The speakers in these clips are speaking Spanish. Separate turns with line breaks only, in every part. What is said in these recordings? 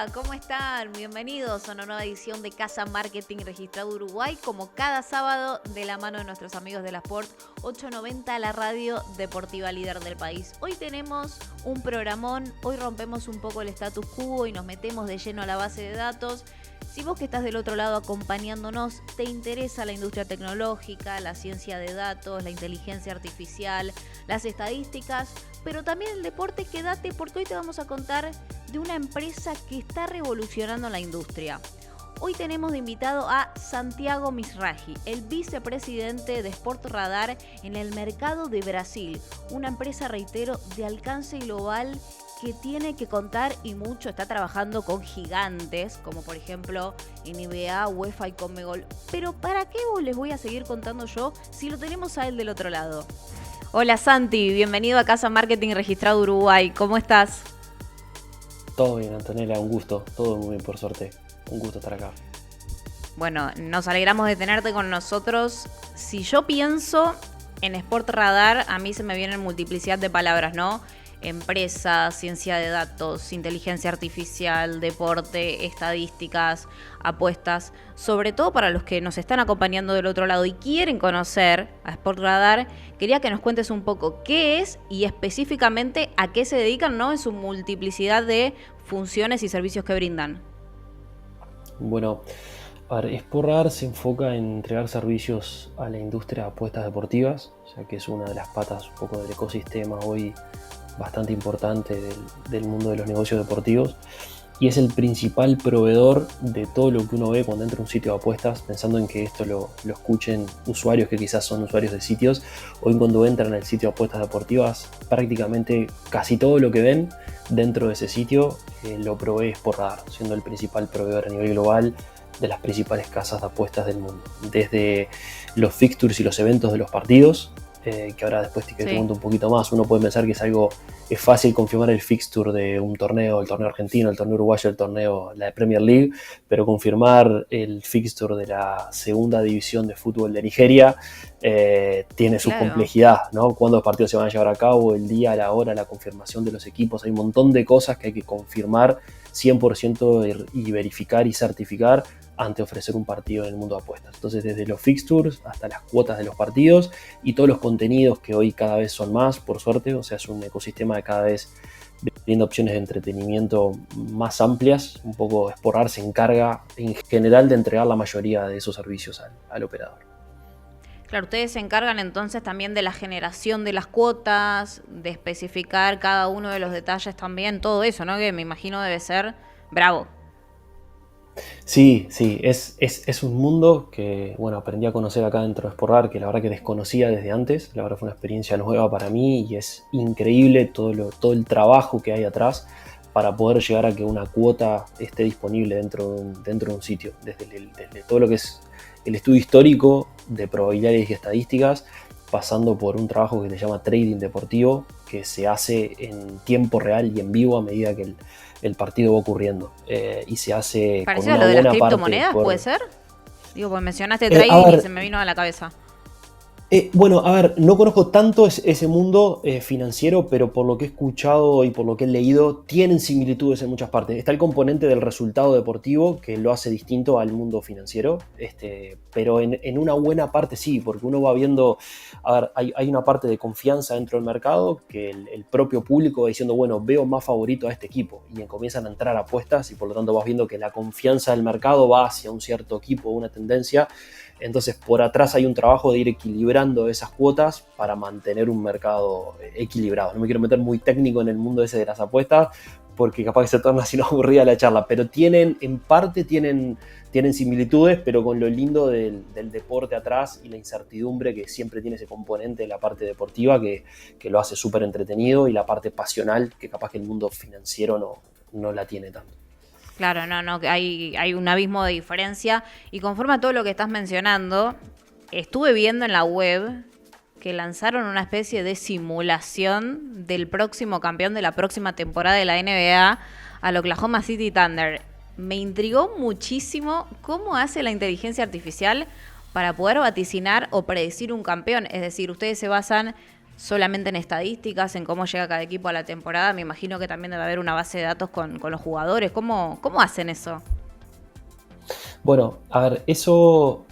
Hola, ¿cómo están? Bienvenidos a una nueva edición de Casa Marketing Registrado Uruguay, como cada sábado de la mano de nuestros amigos de la Sport 890, la radio deportiva líder del país. Hoy tenemos un programón, hoy rompemos un poco el status quo y nos metemos de lleno a la base de datos. Si vos que estás del otro lado acompañándonos, te interesa la industria tecnológica, la ciencia de datos, la inteligencia artificial, las estadísticas, pero también el deporte, quédate porque hoy te vamos a contar de una empresa que está revolucionando la industria. Hoy tenemos de invitado a Santiago Mizrahi, el vicepresidente de Sport Radar en el mercado de Brasil, una empresa, reitero, de alcance global que tiene que contar y mucho. Está trabajando con gigantes como por ejemplo NBA, UEFA y Conmebol. Pero ¿para qué vos les voy a seguir contando yo si lo tenemos a él del otro lado? Hola Santi, bienvenido a Casa Marketing Registrado Uruguay, ¿cómo estás?
Todo bien, Antonella, un gusto, todo muy bien por suerte, un gusto estar acá.
Bueno, nos alegramos de tenerte con nosotros. Si yo pienso en Sport Radar, a mí se me vienen multiplicidad de palabras, ¿no? Empresa, ciencia de datos, inteligencia artificial, deporte, estadísticas, apuestas, sobre todo para los que nos están acompañando del otro lado y quieren conocer a Sport Radar, quería que nos cuentes un poco qué es y específicamente a qué se dedican, ¿no? En su multiplicidad de funciones y servicios que brindan.
Bueno, a ver, Sporrar se enfoca en entregar servicios a la industria de apuestas deportivas, o sea que es una de las patas un poco del ecosistema hoy bastante importante del mundo de los negocios deportivos, y es el principal proveedor de todo lo que uno ve cuando entra a un sitio de apuestas, pensando en que esto lo escuchen usuarios que quizás son usuarios de sitios. Hoy cuando entran al sitio de apuestas deportivas, prácticamente casi todo lo que ven dentro de ese sitio lo provee Sport Radar, siendo el principal proveedor a nivel global de las principales casas de apuestas del mundo, desde los fixtures y los eventos de los partidos, que ahora después te cuento un poquito más. Uno puede pensar que es fácil confirmar el fixture de un torneo, el torneo argentino, el torneo uruguayo, la de Premier League, pero confirmar el fixture de la segunda división de fútbol de Nigeria tiene su complejidad, ¿no? Cuándo los partidos se van a llevar a cabo, el día, la hora, la confirmación de los equipos. Hay un montón de cosas que hay que confirmar 100% y verificar y certificar antes de ofrecer un partido en el mundo de apuestas. Entonces, desde los fixtures hasta las cuotas de los partidos y todos los contenidos que hoy cada vez son más, por suerte, o sea, es un ecosistema que cada vez brinda opciones de entretenimiento más amplias. Un poco Sporrar se encarga en general de entregar la mayoría de esos servicios al operador.
Claro, ustedes se encargan entonces también de la generación de las cuotas, de especificar cada uno de los detalles también, todo eso, ¿no? Que me imagino debe ser bravo.
Sí, es un mundo que, bueno, aprendí a conocer acá dentro de Sporrar, que la verdad que desconocía desde antes. La verdad fue una experiencia nueva para mí y es increíble todo el trabajo que hay atrás para poder llegar a que una cuota esté disponible dentro de un sitio. Desde todo lo que es el estudio histórico de probabilidades y estadísticas, pasando por un trabajo que se llama trading deportivo, que se hace en tiempo real y en vivo a medida que el partido va ocurriendo, y se hace
parecido
con
a
una
lo de
buena
las
parte
criptomonedas, ¿puede ser? Digo, pues mencionaste
a
trading
ver,
y se me vino a la cabeza.
Bueno, a ver, no conozco tanto ese mundo financiero, pero por lo que he escuchado y por lo que he leído, tienen similitudes en muchas partes. Está el componente del resultado deportivo, que lo hace distinto al mundo financiero, pero en una buena parte sí, porque uno va viendo, a ver, hay una parte de confianza dentro del mercado, que el propio público va diciendo, bueno, veo más favorito a este equipo, y comienzan a entrar apuestas, y por lo tanto vas viendo que la confianza del mercado va hacia un cierto equipo, una tendencia. Entonces, por atrás hay un trabajo de ir equilibrando esas cuotas para mantener un mercado equilibrado. No me quiero meter muy técnico en el mundo ese de las apuestas, porque capaz que se torna así aburrida la charla, pero en parte tienen similitudes, pero con lo lindo del deporte atrás y la incertidumbre que siempre tiene ese componente de la parte deportiva que lo hace súper entretenido, y la parte pasional que capaz que el mundo financiero no la tiene tanto.
Claro, no, hay un abismo de diferencia. Y conforme a todo lo que estás mencionando, estuve viendo en la web que lanzaron una especie de simulación del próximo campeón de la próxima temporada de la NBA, al Oklahoma City Thunder. Me intrigó muchísimo cómo hace la inteligencia artificial para poder vaticinar o predecir un campeón. Es decir, ustedes se basan solamente en estadísticas, en cómo llega cada equipo a la temporada? Me imagino que también debe haber una base de datos con los jugadores. ¿Cómo hacen eso?
Bueno, a ver, eso.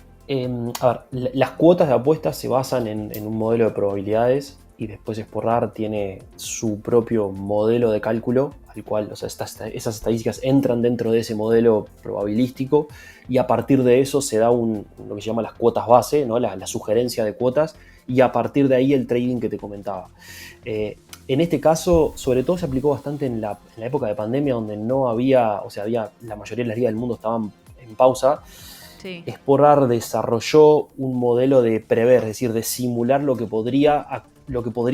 Las cuotas de apuestas se basan en un modelo de probabilidades y después Sporrar tiene su propio modelo de cálculo, al cual, o sea, esas estadísticas entran dentro de ese modelo probabilístico y a partir de eso se da lo que se llama las cuotas base, ¿no? La sugerencia de cuotas, y a partir de ahí el trading que te comentaba. En este caso, sobre todo se aplicó bastante en la época de pandemia, donde no había, o sea, la mayoría de las ligas del mundo estaban en pausa.
Sí.
Sporrar desarrolló un modelo de prever, es decir, de simular lo que podría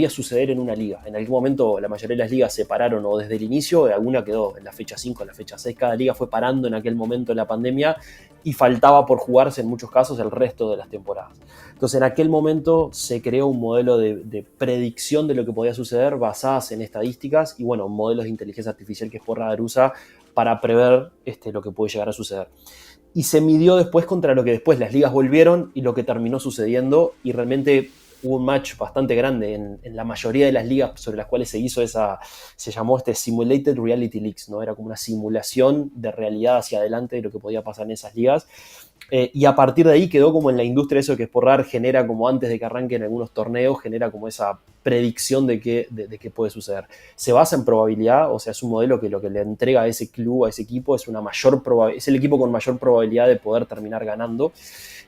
suceder en una liga. En algún momento la mayoría de las ligas se pararon o desde el inicio, alguna quedó en la fecha 5, en la fecha 6, cada liga fue parando en aquel momento de la pandemia y faltaba por jugarse en muchos casos el resto de las temporadas. Entonces en aquel momento se creó un modelo de predicción de lo que podía suceder basadas en estadísticas y bueno, modelos de inteligencia artificial que Sporrar usa para prever lo que puede llegar a suceder. Y se midió después contra lo que después las ligas volvieron y lo que terminó sucediendo, y realmente hubo un match bastante grande en la mayoría de las ligas sobre las cuales se hizo se llamó Simulated Reality Leagues, ¿no? Era como una simulación de realidad hacia adelante de lo que podía pasar en esas ligas. Y a partir de ahí quedó como en la industria eso que Sporrar genera, como antes de que arranquen algunos torneos, genera como esa predicción de qué puede suceder. Se basa en probabilidad, o sea, es un modelo que lo que le entrega a ese club, a ese equipo, es el equipo con mayor probabilidad de poder terminar ganando.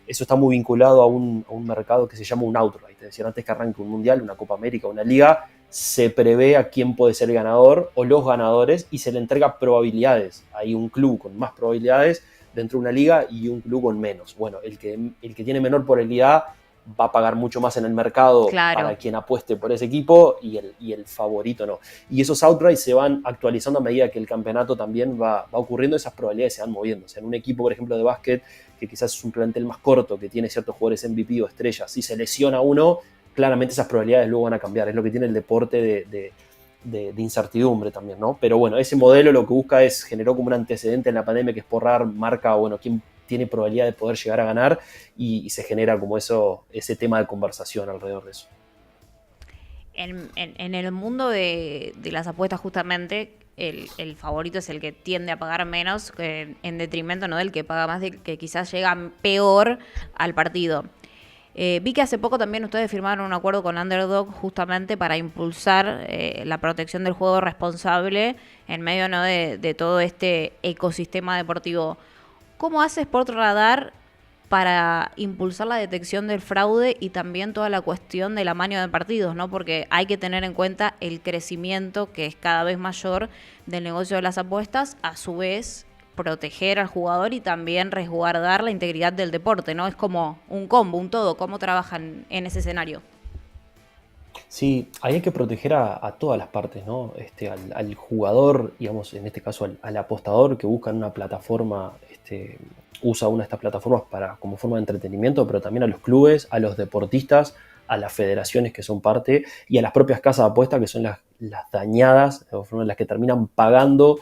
Eso está muy vinculado a un mercado que se llama un outright. Es decir, antes que arranque un mundial, una Copa América, una liga, se prevé a quién puede ser el ganador o los ganadores y se le entrega probabilidades. Hay un club con más probabilidades dentro de una liga y un club con menos. Bueno, el que tiene menor probabilidad va a pagar mucho más en el mercado, claro, para quien apueste por ese equipo y el favorito no. Y esos outrights se van actualizando a medida que el campeonato también va ocurriendo, esas probabilidades se van moviendo. O sea, en un equipo, por ejemplo, de básquet, que quizás es un plantel más corto, que tiene ciertos jugadores MVP o estrellas, si se lesiona uno, claramente esas probabilidades luego van a cambiar. Es lo que tiene el deporte de incertidumbre también, ¿no? Pero bueno, ese modelo lo que busca generó como un antecedente en la pandemia, que Sporrar marca, bueno, quién tiene probabilidad de poder llegar a ganar y se genera como ese tema de conversación alrededor de eso.
En el mundo de las apuestas, justamente, el favorito es el que tiende a pagar menos, en detrimento, ¿no?, del que paga más, del que quizás llega peor al partido. Vi que hace poco también ustedes firmaron un acuerdo con Underdog justamente para impulsar la protección del juego responsable en medio, ¿no?, de todo este ecosistema deportivo. ¿Cómo hace Sportradar para impulsar la detección del fraude y también toda la cuestión del amaño de partidos, ¿no? Porque hay que tener en cuenta el crecimiento que es cada vez mayor del negocio de las apuestas, a su vez proteger al jugador y también resguardar la integridad del deporte, ¿no? Es como un combo, un todo. ¿Cómo trabajan en ese escenario?
Sí, ahí hay que proteger a todas las partes, ¿no? Al jugador, digamos, en este caso al apostador que busca en una plataforma, usa una de estas plataformas como forma de entretenimiento, pero también a los clubes, a los deportistas, a las federaciones que son parte y a las propias casas de apuestas que son las dañadas, las que terminan pagando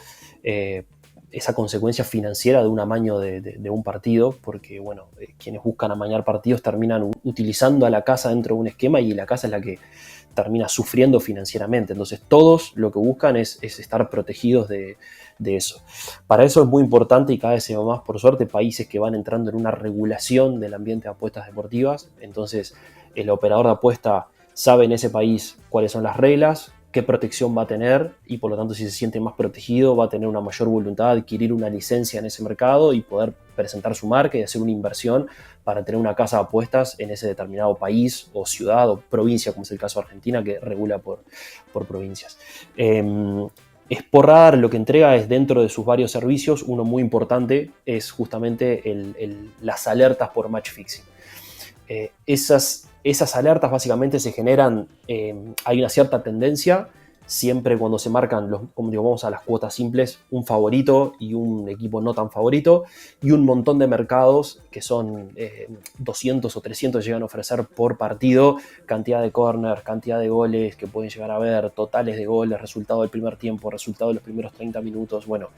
esa consecuencia financiera de un amaño de un partido, porque bueno, quienes buscan amañar partidos terminan utilizando a la casa dentro de un esquema y la casa es la que termina sufriendo financieramente. Entonces todos lo que buscan es estar protegidos de eso. Para eso es muy importante, y cada vez se ve más, por suerte, países que van entrando en una regulación del ambiente de apuestas deportivas. Entonces el operador de apuesta sabe en ese país cuáles son las reglas, qué protección va a tener y por lo tanto si se siente más protegido va a tener una mayor voluntad de adquirir una licencia en ese mercado y poder presentar su marca y hacer una inversión para tener una casa de apuestas en ese determinado país o ciudad o provincia, como es el caso de Argentina, que regula por provincias. Sporrar lo que entrega es, dentro de sus varios servicios, uno muy importante es justamente las alertas por match fixing. Esas alertas básicamente se generan, hay una cierta tendencia, siempre cuando se marcan, como digo, vamos a las cuotas simples, un favorito y un equipo no tan favorito, y un montón de mercados que son 200 o 300 llegan a ofrecer por partido, cantidad de corners, cantidad de goles que pueden llegar a ver, totales de goles, resultado del primer tiempo, resultado de los primeros 30 minutos, bueno.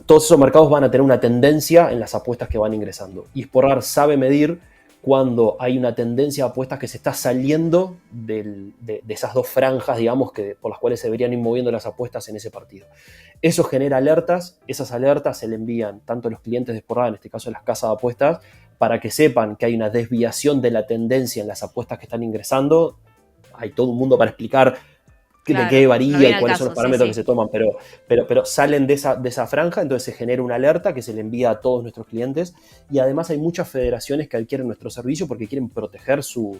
Todos esos mercados van a tener una tendencia en las apuestas que van ingresando. Y Sporrar sabe medir cuando hay una tendencia de apuestas que se está saliendo de esas dos franjas, digamos, por las cuales se deberían ir moviendo las apuestas en ese partido. Eso genera alertas, esas alertas se le envían tanto a los clientes de Sportradar, en este caso a las casas de apuestas, para que sepan que hay una desviación de la tendencia en las apuestas que están ingresando. Hay todo un mundo para explicar de qué varía y cuáles son los parámetros que se toman, pero salen de esa franja, entonces se genera una alerta que se le envía a todos nuestros clientes, y además hay muchas federaciones que adquieren nuestro servicio porque quieren proteger su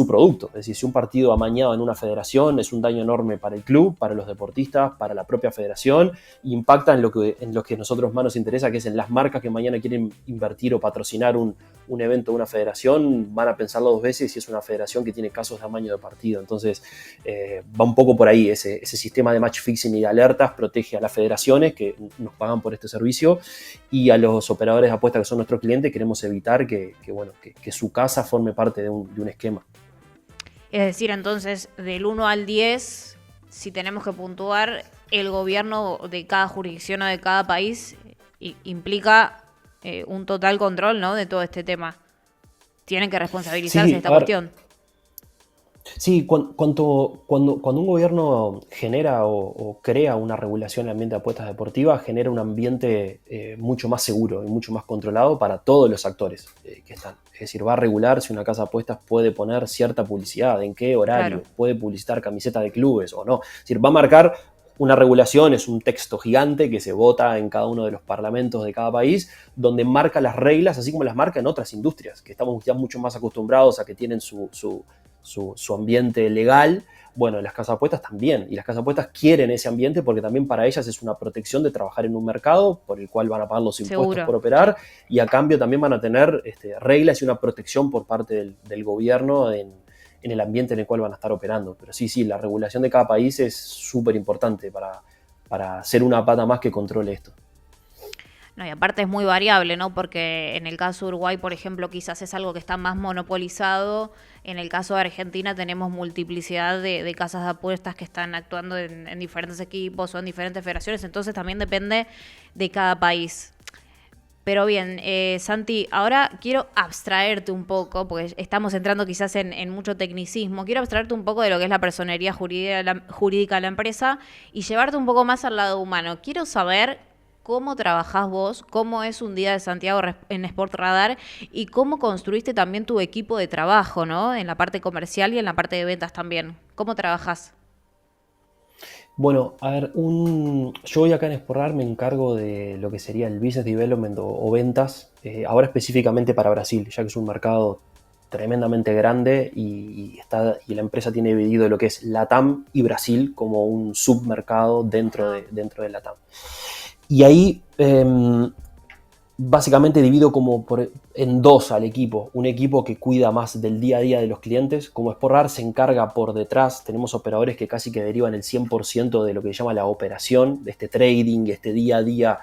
producto. Es decir, si un partido amañado en una federación es un daño enorme para el club, para los deportistas, para la propia federación, impacta en lo que a nosotros más nos interesa, que es en las marcas que mañana quieren invertir o patrocinar un evento de una federación, van a pensarlo dos veces si es una federación que tiene casos de amaño de partido. Entonces va un poco por ahí, ese sistema de match fixing y de alertas protege a las federaciones que nos pagan por este servicio, y a los operadores de apuestas que son nuestros clientes queremos evitar que su casa forme parte de un esquema.
Es decir, entonces, del 1 al 10, si tenemos que puntuar, el gobierno de cada jurisdicción o de cada país implica un total control, ¿no?, de todo este tema. Tienen que responsabilizarse de esta cuestión.
Sí, cuando un gobierno genera o crea una regulación en el ambiente de apuestas deportivas, genera un ambiente mucho más seguro y mucho más controlado para todos los actores que están. Es decir, va a regular si una casa de apuestas puede poner cierta publicidad, en qué horario, puede publicitar camisetas de clubes o no. Es decir, va a marcar una regulación, es un texto gigante que se vota en cada uno de los parlamentos de cada país, donde marca las reglas, así como las marca en otras industrias, que estamos ya mucho más acostumbrados a que tienen su ambiente legal. Bueno, las casas de apuestas también, y las casas de apuestas quieren ese ambiente porque también para ellas es una protección de trabajar en un mercado por el cual van a pagar los impuestos por operar, y a cambio también van a tener reglas y una protección por parte del gobierno en el ambiente en el cual van a estar operando. Pero sí, la regulación de cada país es súper importante para ser una pata más que controle esto.
No, y aparte es muy variable, ¿no? Porque en el caso de Uruguay, por ejemplo, quizás es algo que está más monopolizado. En el caso de Argentina tenemos multiplicidad de casas de apuestas que están actuando en diferentes equipos o en diferentes federaciones. Entonces también depende de cada país. Pero bien, Santi, ahora quiero abstraerte un poco, porque estamos entrando quizás en mucho tecnicismo. Quiero abstraerte un poco de lo que es la personería jurídica de la empresa y llevarte un poco más al lado humano. Quiero saber cómo trabajás vos, cómo es un día de Santiago en Sportradar y cómo construiste también tu equipo de trabajo, ¿no? En la parte comercial y en la parte de ventas también. ¿Cómo trabajás?
Bueno, a ver, yo hoy acá en Sportradar me encargo de lo que sería el business development o ventas, ahora específicamente para Brasil, ya que es un mercado tremendamente grande y la empresa tiene dividido lo que es LATAM y Brasil como un submercado dentro de LATAM. Y ahí básicamente divido en dos al equipo. Un equipo que cuida más del día a día de los clientes. Como Sportradar se encarga por detrás, tenemos operadores que casi que derivan el 100% de lo que se llama la operación, de este trading, este día a día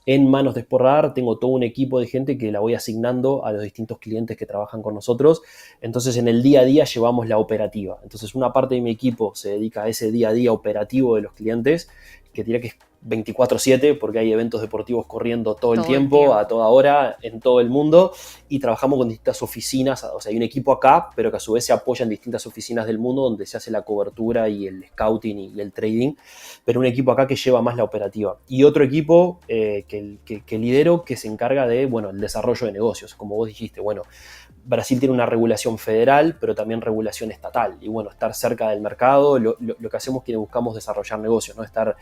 en manos de Sportradar. Tengo todo un equipo de gente que la voy asignando a los distintos clientes que trabajan con nosotros. Entonces en el día a día llevamos la operativa. Entonces una parte de mi equipo se dedica a ese día a día operativo de los clientes, que diría que es 24/7 porque hay eventos deportivos corriendo todo el tiempo, a toda hora, en todo el mundo, y trabajamos con distintas oficinas. O sea, hay un equipo acá, pero que a su vez se apoya en distintas oficinas del mundo donde se hace la cobertura y el scouting y el trading, pero un equipo acá que lleva más la operativa. Y otro equipo que lidero, que se encarga de, el desarrollo de negocios. Como vos dijiste, Brasil tiene una regulación federal, pero también regulación estatal. Y estar cerca del mercado, lo que hacemos es que buscamos desarrollar negocios, ¿no? Estar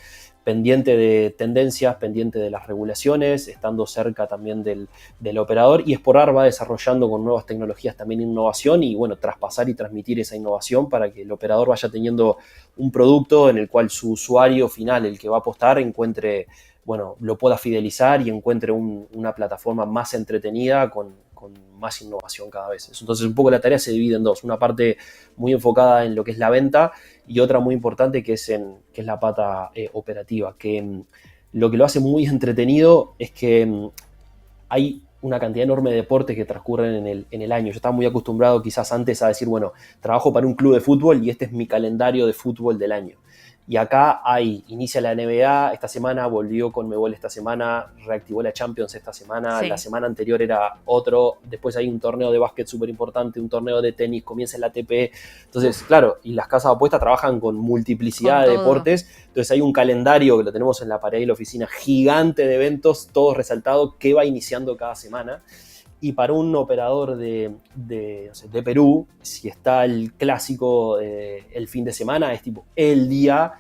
pendiente de tendencias, pendiente de las regulaciones, estando cerca también del operador. Y Sportradar va desarrollando con nuevas tecnologías también innovación y, traspasar y transmitir esa innovación para que el operador vaya teniendo un producto en el cual su usuario final, el que va a apostar, encuentre, lo pueda fidelizar y encuentre una plataforma más entretenida con más innovación cada vez. Entonces un poco la tarea se divide en dos, una parte muy enfocada en lo que es la venta y otra muy importante que es la pata operativa, que lo que lo hace muy entretenido es que hay una cantidad enorme de deportes que transcurren en el año. Yo estaba muy acostumbrado quizás antes a decir, trabajo para un club de fútbol y este es mi calendario de fútbol del año. Y acá inicia la NBA, esta semana volvió Conmebol esta semana, reactivó la Champions esta semana,
Sí.
la semana anterior era otro, después hay un torneo de básquet súper importante, un torneo de tenis, comienza el ATP. Entonces, claro, y las casas de apuestas trabajan con multiplicidad
Con
de
todo.
deportes, entonces hay un calendario que lo tenemos en la pared de la oficina gigante de eventos, todos resaltados, que va iniciando cada semana. Y para un operador de Perú, si está el clásico el fin de semana, es tipo el día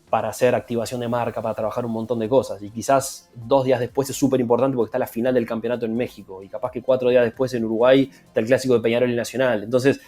para hacer activación de marca, para trabajar un montón de cosas. Y quizás 2 días después es súper importante porque está la final del campeonato en México. Y capaz que 4 días después en Uruguay está el clásico de Peñarol y Nacional. Entonces,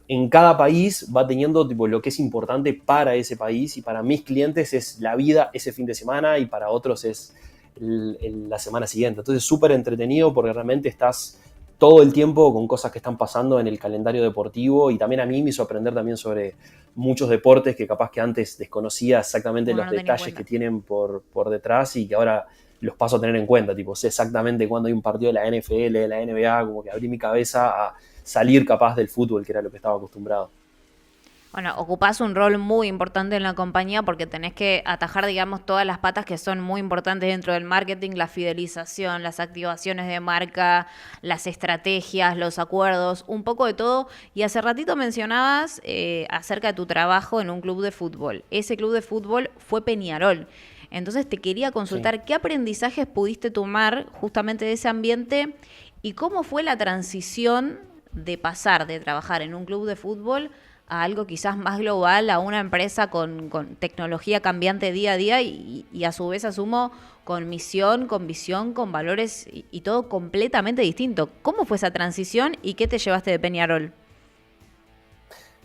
en cada país va teniendo tipo, lo que es importante para ese país. Y para mis clientes es la vida ese fin de semana y para otros es la semana siguiente. Entonces, súper entretenido porque realmente estás todo el tiempo con cosas que están pasando en el calendario deportivo, y también a mí me hizo aprender también sobre muchos deportes que capaz que antes desconocía exactamente
Uno
los
no tenía en
detalles
cuenta.
que tienen por detrás y que ahora los paso a tener en cuenta. Tipo, sé exactamente cuándo hay un partido de la NFL, de la NBA, como que abrí mi cabeza a salir capaz del fútbol, que era lo que estaba acostumbrado.
Bueno, ocupás un rol muy importante en la compañía porque tenés que atajar, digamos, todas las patas que son muy importantes dentro del marketing, la fidelización, las activaciones de marca, las estrategias, los acuerdos, un poco de todo. Y hace ratito mencionabas acerca de tu trabajo en un club de fútbol. Ese club de fútbol fue Peñarol. Entonces te quería
Sí.
consultar qué aprendizajes pudiste tomar justamente de ese ambiente y cómo fue la transición de pasar de trabajar en un club de fútbol a algo quizás más global, a una empresa con tecnología cambiante día a día y a su vez asumo con misión, con visión, con valores y todo completamente distinto. ¿Cómo fue esa transición y qué te llevaste de Peñarol?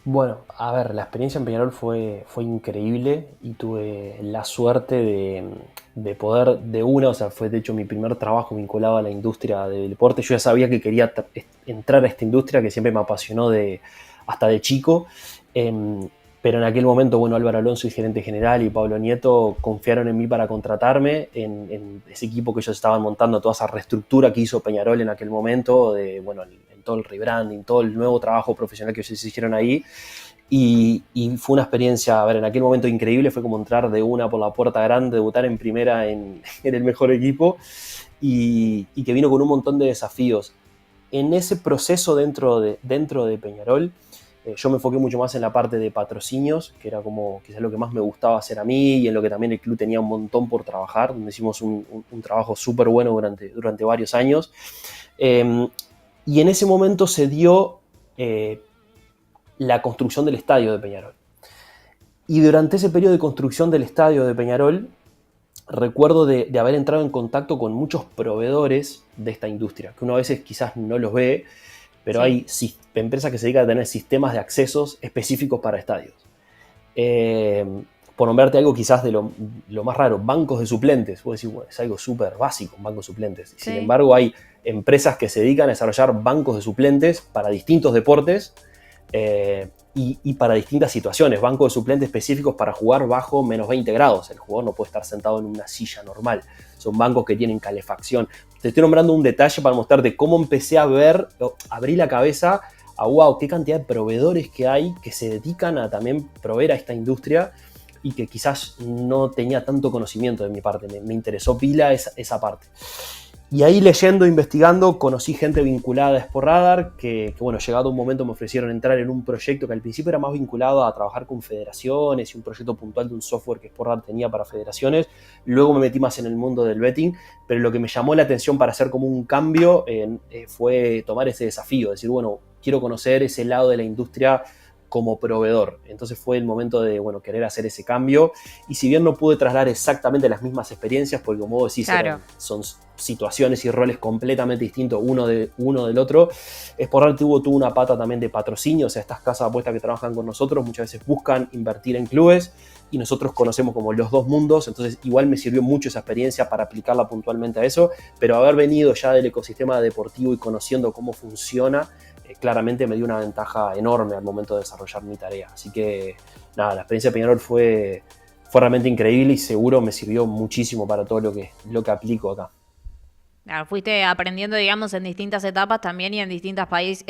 Bueno, a ver, la experiencia en Peñarol fue increíble y tuve la suerte de poder o sea, fue de hecho mi primer trabajo vinculado a la industria del deporte. Yo ya sabía que quería entrar a esta industria que siempre me apasionó hasta de chico. Pero en aquel momento, bueno, Álvaro Alonso, el gerente general, y Pablo Nieto confiaron en mí para contratarme en ese equipo que ellos estaban montando, toda esa reestructura que hizo Peñarol en aquel momento, bueno, en todo el rebranding, todo el nuevo trabajo profesional que ellos hicieron ahí. Y fue una experiencia, a ver, en aquel momento increíble, fue como entrar de una por la puerta grande, debutar en primera en el mejor equipo, y que vino con un montón de desafíos. En ese proceso dentro de Peñarol, yo me enfoqué mucho más en la parte de patrocinios, que era como quizás lo que más me gustaba hacer a mí y en lo que también el club tenía un montón por trabajar, donde hicimos un trabajo súper bueno durante varios años. Y en ese momento se dio la construcción del estadio de Peñarol. Y durante ese periodo de construcción del estadio de Peñarol, recuerdo de haber entrado en contacto con muchos proveedores de esta industria, que uno a veces quizás no los ve, pero
Sí.
hay empresas que se dedican a tener sistemas de accesos específicos para estadios. Eh, por nombrarte algo quizás de lo más raro, bancos de suplentes. Vos decís, bueno, es algo súper básico, un banco de suplentes. Sin
Sí.
embargo, hay empresas que se dedican a desarrollar bancos de suplentes para distintos deportes y para distintas situaciones. Bancos de suplentes específicos para jugar bajo menos 20 grados. El jugador no puede estar sentado en una silla normal. Son bancos que tienen calefacción. Te estoy nombrando un detalle para mostrarte cómo empecé a ver, abrí la cabeza a wow, qué cantidad de proveedores que hay que se dedican a también proveer a esta industria y que quizás no tenía tanto conocimiento de mi parte. Me interesó pila esa parte. Y ahí leyendo, investigando, conocí gente vinculada a Sportradar, que bueno, llegado un momento me ofrecieron entrar en un proyecto que al principio era más vinculado a trabajar con federaciones y un proyecto puntual de un software que Sportradar tenía para federaciones. Luego me metí más en el mundo del betting, pero lo que me llamó la atención para hacer como un cambio fue tomar ese desafío, decir, bueno, quiero conocer ese lado de la industria como proveedor. Entonces fue el momento de, bueno, querer hacer ese cambio. Y si bien no pude trasladar exactamente las mismas experiencias, porque como vos decís,
Claro.
son situaciones y roles completamente distintos uno del otro, Sportradar tuvo una pata también de patrocinio. O sea, estas casas de apuestas que trabajan con nosotros muchas veces buscan invertir en clubes y nosotros conocemos como los dos mundos. Entonces igual me sirvió mucho esa experiencia para aplicarla puntualmente a eso, pero haber venido ya del ecosistema deportivo y conociendo cómo funciona, claramente me dio una ventaja enorme al momento de desarrollar mi tarea. Así que nada, la experiencia de Peñarol fue realmente increíble y seguro me sirvió muchísimo para todo lo que aplico acá.
Claro, fuiste aprendiendo, digamos, en distintas etapas también y en distintos países,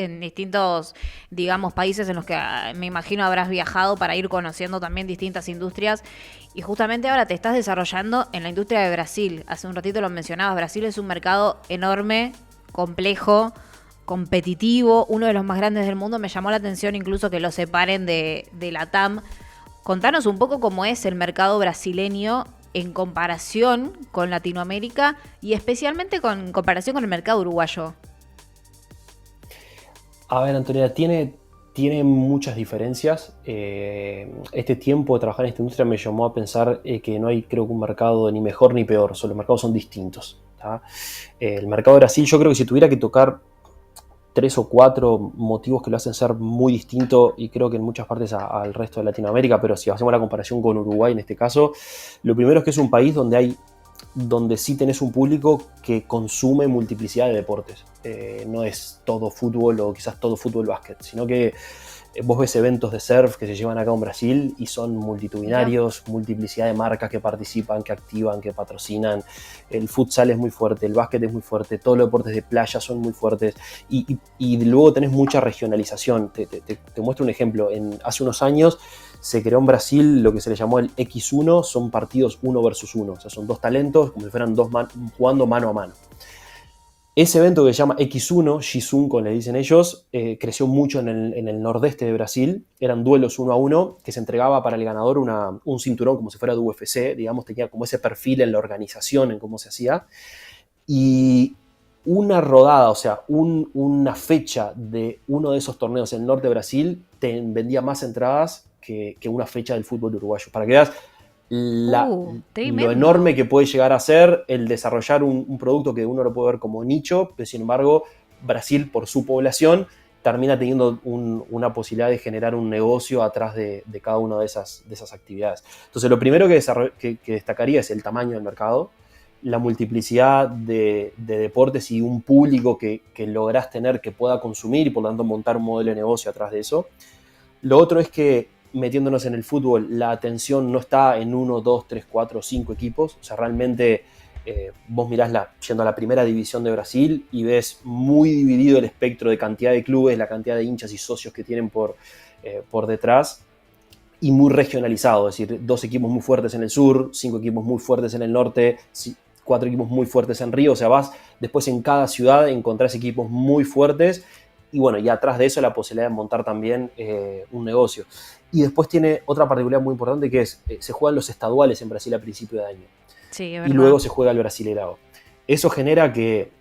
digamos, países en los que me imagino habrás viajado para ir conociendo también distintas industrias. Y justamente ahora te estás desarrollando en la industria de Brasil. Hace un ratito lo mencionabas, Brasil es un mercado enorme, complejo, competitivo, uno de los más grandes del mundo. Me llamó la atención incluso que lo separen de la TAM. Contanos un poco cómo es el mercado brasileño en comparación con Latinoamérica y especialmente en comparación con el mercado uruguayo.
A ver, Antonella, tiene muchas diferencias. Este tiempo de trabajar en esta industria me llamó a pensar que no hay, creo que un mercado ni mejor ni peor, solo los mercados son distintos. ¿Tá? El mercado de Brasil, yo creo que si tuviera que tocar 3 o 4 motivos que lo hacen ser muy distinto, y creo que en muchas partes al resto de Latinoamérica, pero si hacemos la comparación con Uruguay en este caso, lo primero es que es un país donde sí tenés un público que consume multiplicidad de deportes. No es todo fútbol o quizás todo fútbol básquet, sino que vos ves eventos de surf que se llevan acá en Brasil y son multitudinarios, multiplicidad de marcas que participan, que activan, que patrocinan. El futsal es muy fuerte, el básquet es muy fuerte, todos los deportes de playa son muy fuertes y luego tenés mucha regionalización. Te muestro un ejemplo. Hace unos años se creó en Brasil lo que se le llamó el X1, son partidos 1 versus 1, o sea, son 2 talentos como si fueran jugando mano a mano. Ese evento que se llama X1, X1 le dicen ellos, creció mucho en el nordeste de Brasil. Eran duelos 1 a 1 que se entregaba para el ganador un cinturón como si fuera de UFC, digamos, tenía como ese perfil en la organización, en cómo se hacía. Y una rodada, o sea, una fecha de uno de esos torneos en el norte de Brasil te vendía más entradas que una fecha del fútbol uruguayo. Para que veas lo enorme que puede llegar a ser el desarrollar un producto que uno lo puede ver como nicho, pero sin embargo Brasil, por su población, termina teniendo una posibilidad de generar un negocio atrás de cada una de esas actividades. Entonces lo primero que destacaría es el tamaño del mercado, la multiplicidad de deportes y un público que lográs tener que pueda consumir y por lo tanto montar un modelo de negocio atrás de eso. Lo otro es que, metiéndonos en el fútbol, la atención no está en 1, 2, 3, 4, 5 equipos. O sea, realmente vos mirás yendo a la primera división de Brasil y ves muy dividido el espectro de cantidad de clubes, la cantidad de hinchas y socios que tienen por detrás, y muy regionalizado, es decir, 2 equipos muy fuertes en el sur, 5 equipos muy fuertes en el norte, 4 equipos muy fuertes en Río. O sea, vas después en cada ciudad encontrás equipos muy fuertes. Y bueno, y atrás de eso la posibilidad de montar también un negocio. Y después tiene otra particularidad muy importante que es, se juegan los estaduales en Brasil a principio de año.
Sí, es
y
verdad.
luego se juega el Brasileirao. Eso genera que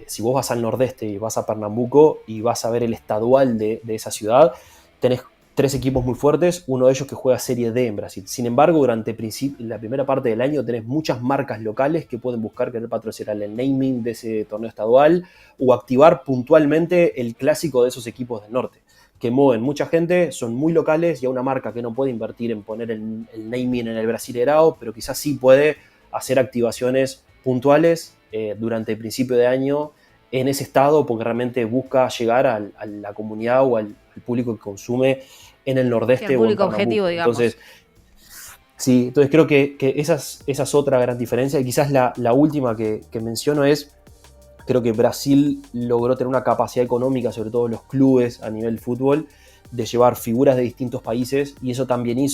si vos vas al nordeste y vas a Pernambuco y vas a ver el estadual de esa ciudad, tenés 3 equipos muy fuertes, uno de ellos que juega Serie D en Brasil. Sin embargo, durante la primera parte del año tenés muchas marcas locales que pueden buscar querer patrocinar el naming de ese torneo estadual o activar puntualmente el clásico de esos equipos del norte, que mueven mucha gente, son muy locales y a una marca que no puede invertir en poner el naming en el Brasileirao, pero quizás sí puede hacer activaciones puntuales durante el principio de año en ese estado, porque realmente busca llegar a la comunidad o al público que consume en el nordeste.
Sí, el público objetivo, digamos.
Entonces creo que esa es otra gran diferencia. Y quizás la última que menciono es, creo que Brasil logró tener una capacidad económica, sobre todo los clubes a nivel fútbol, de llevar figuras de distintos países, y eso también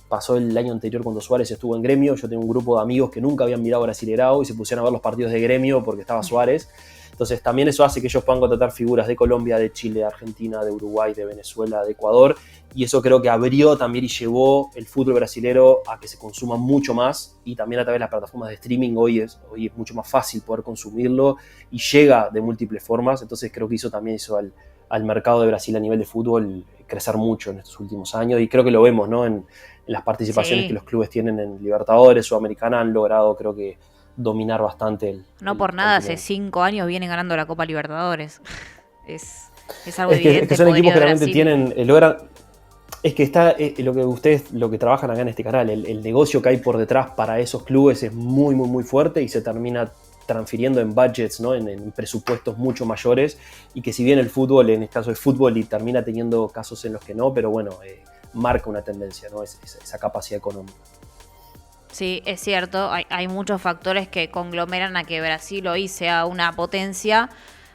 pasó el año anterior cuando Suárez estuvo en Gremio. Yo tengo un grupo de amigos que nunca habían mirado Brasileirao y se pusieron a ver los partidos de Gremio porque estaba Suárez. Entonces también eso hace que ellos puedan contratar figuras de Colombia, de Chile, de Argentina, de Uruguay, de Venezuela, de Ecuador, y eso creo que abrió también y llevó el fútbol brasilero a que se consuma mucho más, y también a través de las plataformas de streaming hoy es mucho más fácil poder consumirlo y llega de múltiples formas. Entonces creo que eso también hizo al mercado de Brasil a nivel de fútbol crecer mucho en estos últimos años, y creo que lo vemos, ¿no? En las participaciones que los clubes tienen en Libertadores, Sudamericana, han logrado, creo que, dominar bastante
no por nada, hace 5 años vienen ganando la Copa Libertadores. es algo evidente.
Es que son equipos que realmente logran. Es que está lo que ustedes lo que trabajan acá en este canal, el negocio que hay por detrás para esos clubes es muy, muy, muy fuerte y se termina transfiriendo en budgets, ¿no? en presupuestos mucho mayores, y que si bien el fútbol, en este caso es fútbol y termina teniendo casos en los que no, pero bueno, marca una tendencia, ¿no? Esa capacidad económica.
Sí, es cierto, hay muchos factores que conglomeran a que Brasil hoy sea una potencia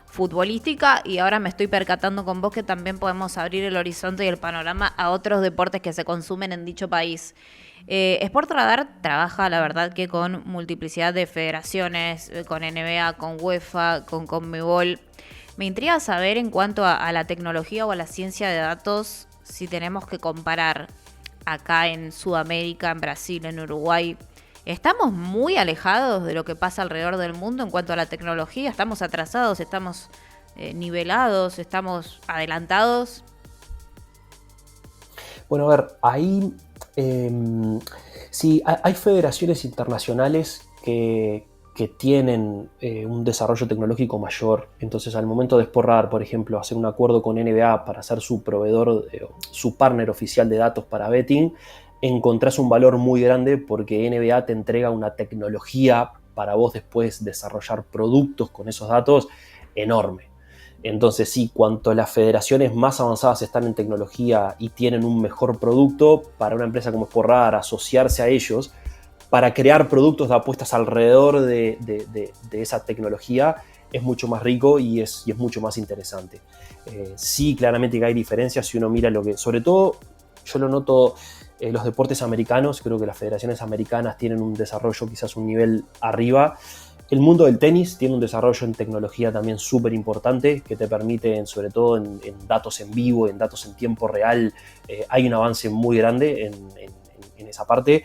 futbolística y ahora me estoy percatando con vos que también podemos abrir el horizonte y el panorama a otros deportes que se consumen en dicho país. Sportradar trabaja, la verdad, que con multiplicidad de federaciones, con NBA, con UEFA, con Conmebol. Me intriga saber en cuanto a la tecnología o a la ciencia de datos, si tenemos que comparar acá en Sudamérica, en Brasil, en Uruguay. ¿Estamos muy alejados de lo que pasa alrededor del mundo en cuanto a la tecnología? ¿Estamos atrasados? ¿Estamos nivelados? ¿Estamos adelantados?
Bueno, a ver, ahí sí, hay federaciones internacionales que tienen un desarrollo tecnológico mayor. Entonces, al momento de Sportradar, por ejemplo, hacer un acuerdo con NBA para ser su proveedor, su partner oficial de datos para betting, encontrás un valor muy grande porque NBA te entrega una tecnología para vos después desarrollar productos con esos datos enorme. Entonces sí, cuanto las federaciones más avanzadas están en tecnología y tienen un mejor producto, para una empresa como Sportradar asociarse a ellos para crear productos de apuestas alrededor de esa tecnología es mucho más rico y es mucho más interesante. Sí, claramente que hay diferencias si uno mira lo que, sobre todo, yo lo noto los deportes americanos, creo que las federaciones americanas tienen un desarrollo quizás un nivel arriba. El mundo del tenis tiene un desarrollo en tecnología también súper importante que te permite, sobre todo en datos en vivo, en datos en tiempo real, hay un avance muy grande en esa parte.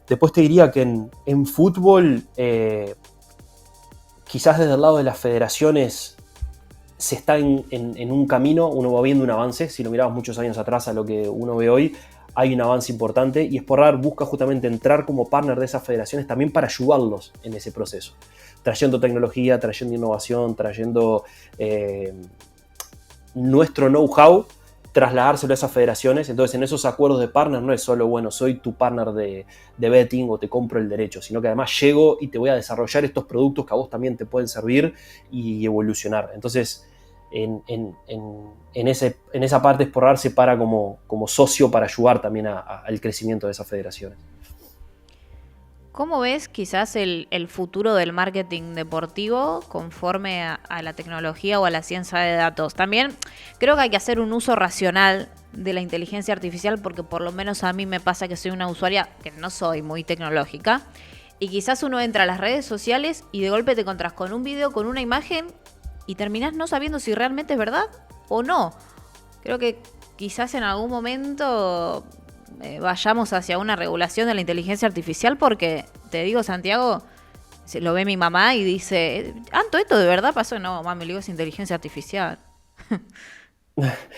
Después te diría que en fútbol, quizás desde el lado de las federaciones se está en un camino, uno va viendo un avance, si lo miramos muchos años atrás a lo que uno ve hoy, hay un avance importante y Sportradar busca justamente entrar como partner de esas federaciones también para ayudarlos en ese proceso, trayendo tecnología, trayendo innovación, trayendo nuestro know-how, trasladárselo a esas federaciones. Entonces en esos acuerdos de partner no es solo, bueno, soy tu partner de betting o te compro el derecho, sino que además llego y te voy a desarrollar estos productos que a vos también te pueden servir y evolucionar. Entonces en esa parte Sportradar se para como socio para ayudar también al crecimiento de esas federaciones.
¿Cómo ves quizás el futuro del marketing deportivo conforme a la tecnología o a la ciencia de datos? También creo que hay que hacer un uso racional de la inteligencia artificial porque por lo menos a mí me pasa que soy una usuaria que no soy muy tecnológica y quizás uno entra a las redes sociales y de golpe te encontrás con un video, con una imagen y terminás no sabiendo si realmente es verdad o no. Creo que quizás en algún momento vayamos hacia una regulación de la inteligencia artificial porque, te digo, Santiago, lo ve mi mamá y dice, ¿Anto, esto de verdad pasó? No, mami, le digo, es inteligencia artificial.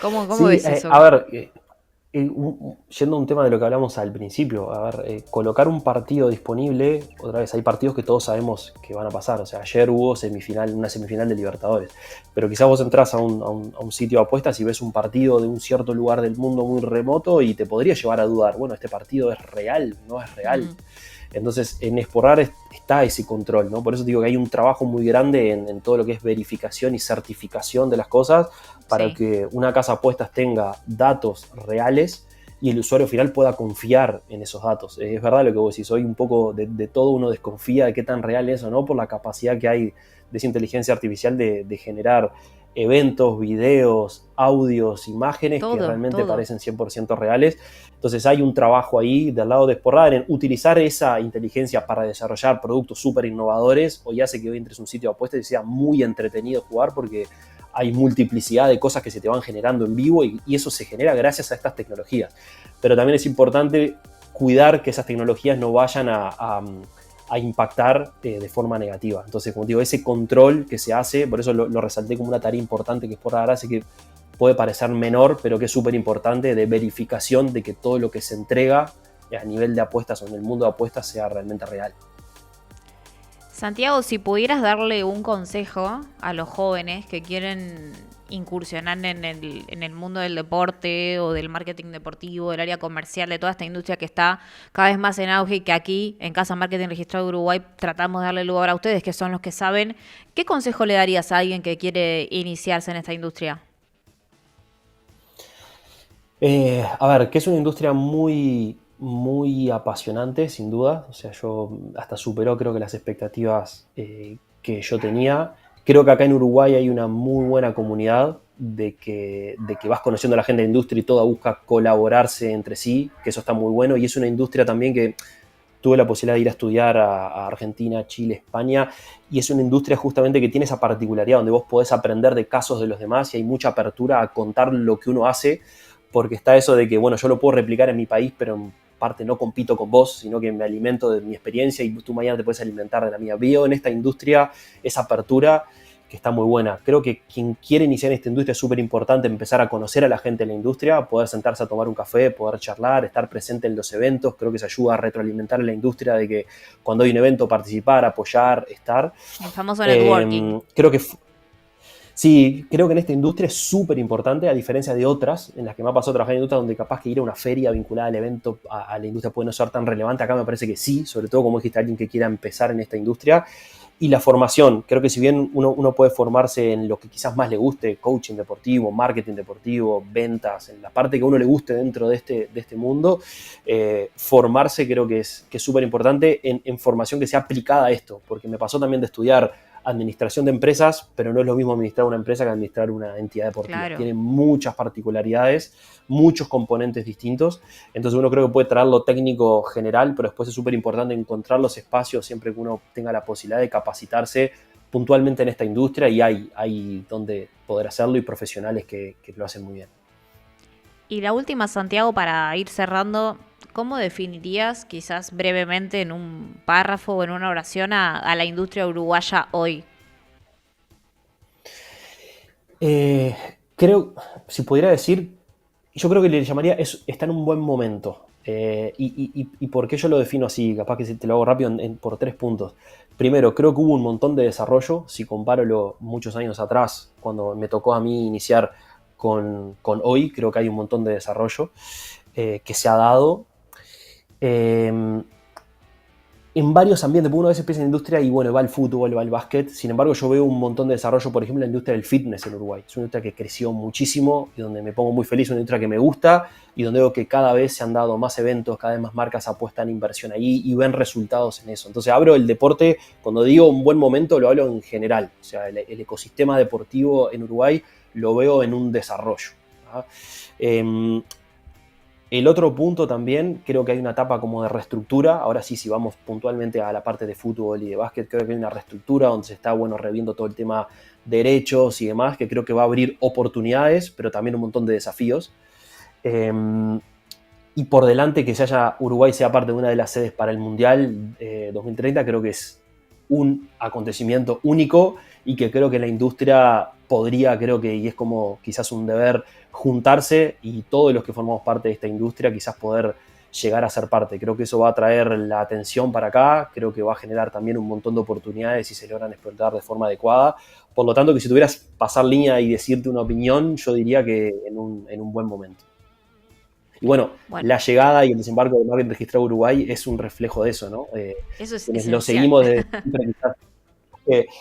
¿Cómo
Sí,
ves eso?
a ver, yendo a un tema de lo que hablamos al principio, a ver, colocar un partido disponible, otra vez, hay partidos que todos sabemos que van a pasar, o sea, ayer hubo una semifinal de Libertadores, pero quizás vos entrás a un sitio de apuestas y ves un partido de un cierto lugar del mundo muy remoto y te podría llevar a dudar, bueno, este partido es real, no es real. Entonces, en Sportradar está ese control, ¿no? Por eso digo que hay un trabajo muy grande en todo lo que es verificación y certificación de las cosas para que una casa de apuestas tenga datos reales y el usuario final pueda confiar en esos datos. Es verdad lo que vos decís, hoy un poco de todo uno desconfía de qué tan real es o no por la capacidad que hay de esa inteligencia artificial de generar eventos, videos, audios, imágenes que realmente parecen 100% reales. Entonces hay un trabajo ahí del lado de Sportradar en utilizar esa inteligencia para desarrollar productos súper innovadores. Hoy hace que hoy entres a un sitio de apuestas y sea muy entretenido jugar porque hay multiplicidad de cosas que se te van generando en vivo y eso se genera gracias a estas tecnologías. Pero también es importante cuidar que esas tecnologías no vayan a impactar de forma negativa. Entonces, como digo, ese control que se hace, por eso lo resalté como una tarea importante que Sportradar hace, que puede parecer menor, pero que es súper importante, de verificación de que todo lo que se entrega a nivel de apuestas o en el mundo de apuestas sea realmente real.
Santiago, si pudieras darle un consejo a los jóvenes que quieren incursionar en el mundo del deporte o del marketing deportivo, del área comercial, de toda esta industria que está cada vez más en auge y que aquí en Casa Marketing Registrado de Uruguay tratamos de darle lugar a ustedes, que son los que saben, ¿qué consejo le darías a alguien que quiere iniciarse en esta industria?
A ver, que es una industria muy muy apasionante, sin duda. O sea, yo hasta superó creo que las expectativas que yo tenía. Creo que acá en Uruguay hay una muy buena comunidad de que vas conociendo a la gente de la industria y toda busca colaborarse entre sí, que eso está muy bueno. Y es una industria también que tuve la posibilidad de ir a estudiar a Argentina, Chile, España, y es una industria justamente que tiene esa particularidad donde vos podés aprender de casos de los demás y hay mucha apertura a contar lo que uno hace, porque está eso de que, bueno, yo lo puedo replicar en mi país, pero en parte no compito con vos, sino que me alimento de mi experiencia y tú mañana te puedes alimentar de la mía. Veo en esta industria esa apertura que está muy buena. Creo que quien quiere iniciar en esta industria es súper importante empezar a conocer a la gente de la industria, poder sentarse a tomar un café, poder charlar, estar presente en los eventos. Creo que se ayuda a retroalimentar a la industria de que cuando hay un evento participar, apoyar, estar.
El famoso networking.
Sí, creo que en esta industria es súper importante, a diferencia de otras en las que me ha pasado a trabajar en industria donde capaz que ir a una feria vinculada al evento a la industria puede no ser tan relevante. Acá me parece que sí, sobre todo como dijiste, alguien que quiera empezar en esta industria. Y la formación, creo que si bien uno puede formarse en lo que quizás más le guste, coaching deportivo, marketing deportivo, ventas, en la parte que a uno le guste dentro de este mundo, formarse creo que es súper importante en formación que sea aplicada a esto, porque me pasó también de estudiar administración de empresas, pero no es lo mismo administrar una empresa que administrar una entidad deportiva.
Claro.
Tiene muchas particularidades, muchos componentes distintos, entonces uno creo que puede traer lo técnico general, pero después es súper importante encontrar los espacios siempre que uno tenga la posibilidad de capacitarse puntualmente en esta industria y hay donde poder hacerlo y profesionales que lo hacen muy bien.
Y la última, Santiago, para ir cerrando, ¿cómo definirías, quizás brevemente en un párrafo o en una oración, a la industria uruguaya hoy?
Creo, si pudiera decir, yo creo que le llamaría, está en un buen momento. Y por qué yo lo defino así, capaz que te lo hago rápido por 3 puntos. Primero, creo que hubo un montón de desarrollo, si comparo muchos años atrás, cuando me tocó a mí iniciar con hoy, creo que hay un montón de desarrollo que se ha dado. En varios ambientes, porque uno a veces piensa en industria y bueno, va el fútbol, va el básquet. Sin embargo, yo veo un montón de desarrollo, por ejemplo, en la industria del fitness en Uruguay. Es una industria que creció muchísimo y donde me pongo muy feliz, una industria que me gusta y donde veo que cada vez se han dado más eventos, cada vez más marcas apuestan inversión ahí y ven resultados en eso. Entonces, abro el deporte, cuando digo un buen momento, lo hablo en general. O sea, el ecosistema deportivo en Uruguay lo veo en un desarrollo. El otro punto también, creo que hay una etapa como de reestructura. Ahora sí, si vamos puntualmente a la parte de fútbol y de básquet, creo que hay una reestructura donde se está, reviendo todo el tema de derechos y demás, que creo que va a abrir oportunidades, pero también un montón de desafíos. Y por delante que Uruguay sea parte de una de las sedes para el Mundial 2030, creo que es un acontecimiento único y que creo que la industria podría, y es como quizás un deber, juntarse y todos los que formamos parte de esta industria quizás poder llegar a ser parte. Creo que eso va a traer la atención para acá, creo que va a generar también un montón de oportunidades si se logran explotar de forma adecuada. Por lo tanto, que si tuvieras pasar línea y decirte una opinión, yo diría que en un buen momento. Y bueno, la llegada y el desembarco de marketing registrado a Uruguay es un reflejo de eso, ¿no?
Eso es
lo seguimos desde siempre, quizás.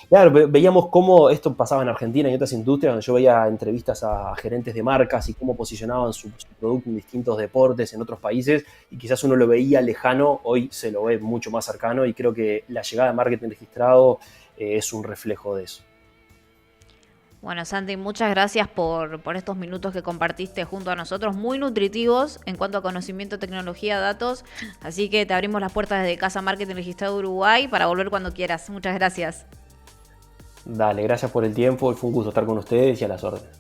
Claro, veíamos cómo esto pasaba en Argentina y en otras industrias, donde yo veía entrevistas a gerentes de marcas y cómo posicionaban su producto en distintos deportes en otros países, y quizás uno lo veía lejano, hoy se lo ve mucho más cercano, y creo que la llegada de marketing registrado es un reflejo de eso.
Bueno, Santi, muchas gracias por estos minutos que compartiste junto a nosotros, muy nutritivos en cuanto a conocimiento, tecnología, datos. Así que te abrimos las puertas desde Casa Marketing Registrado Uruguay para volver cuando quieras. Muchas gracias.
Dale, gracias por el tiempo, fue un gusto estar con ustedes y a las órdenes.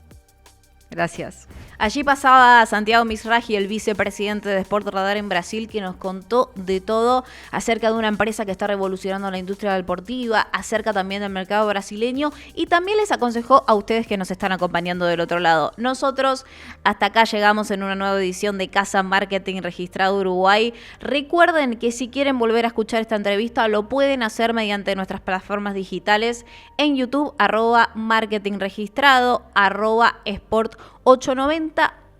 Gracias. Allí pasaba Santiago Misragi, el vicepresidente de Sport Radar en Brasil, que nos contó de todo acerca de una empresa que está revolucionando la industria deportiva, acerca también del mercado brasileño, y también les aconsejó a ustedes que nos están acompañando del otro lado. Nosotros hasta acá llegamos en una nueva edición de Casa Marketing Registrado Uruguay. Recuerden que si quieren volver a escuchar esta entrevista lo pueden hacer mediante nuestras plataformas digitales en YouTube, @marketingregistrado, @sport890,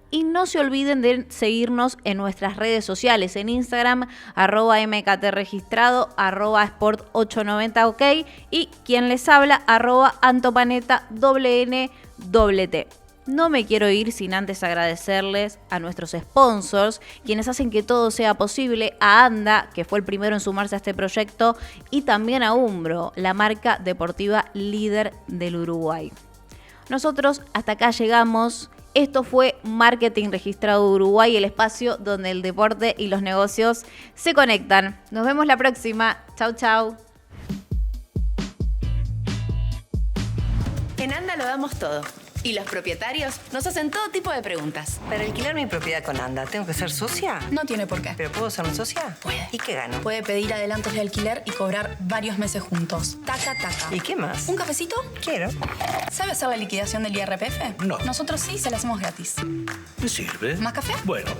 y no se olviden de seguirnos en nuestras redes sociales, en Instagram, @mktregistrado, @sport890ok, y quien les habla, @antopaneta, _NNT. No me quiero ir sin antes agradecerles a nuestros sponsors, quienes hacen que todo sea posible, a ANDA, que fue el primero en sumarse a este proyecto, y también a Umbro, la marca deportiva líder del Uruguay. Nosotros hasta acá llegamos. Esto fue Marketing Registrado Uruguay, el espacio donde el deporte y los negocios se conectan. Nos vemos la próxima. Chau, chau.
En ANDA lo damos todo. Y los propietarios nos hacen todo tipo de preguntas.
Para alquilar mi propiedad con ANDA, ¿tengo que ser socia?
No tiene por qué.
¿Pero puedo ser mi socia?
Puede.
¿Y qué gano?
Puede pedir adelantos de alquiler y cobrar varios meses juntos. Taca, taca.
¿Y qué más?
¿Un cafecito?
Quiero.
¿Sabe hacer la liquidación del IRPF?
No.
Nosotros sí, se la hacemos gratis.
¿Me sirve?
¿Más café?
Bueno.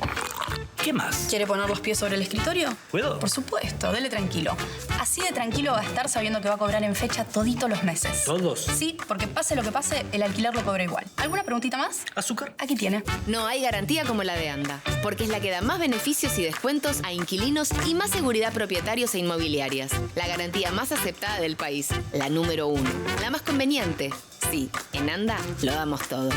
¿Qué más?
¿Quiere poner los pies sobre el escritorio?
¿Puedo?
Por supuesto, dele tranquilo. Así de tranquilo va a estar sabiendo que va a cobrar en fecha todito los meses.
¿Todos?
Sí, porque pase lo que pase, el alquiler lo cobra igual. ¿Alguna preguntita más?
¿Azúcar?
Aquí tiene.
No hay garantía como la de ANDA, porque es la que da más beneficios y descuentos a inquilinos y más seguridad a propietarios e inmobiliarias. La garantía más aceptada del país, la número 1. La más conveniente. Sí, en ANDA lo damos todo.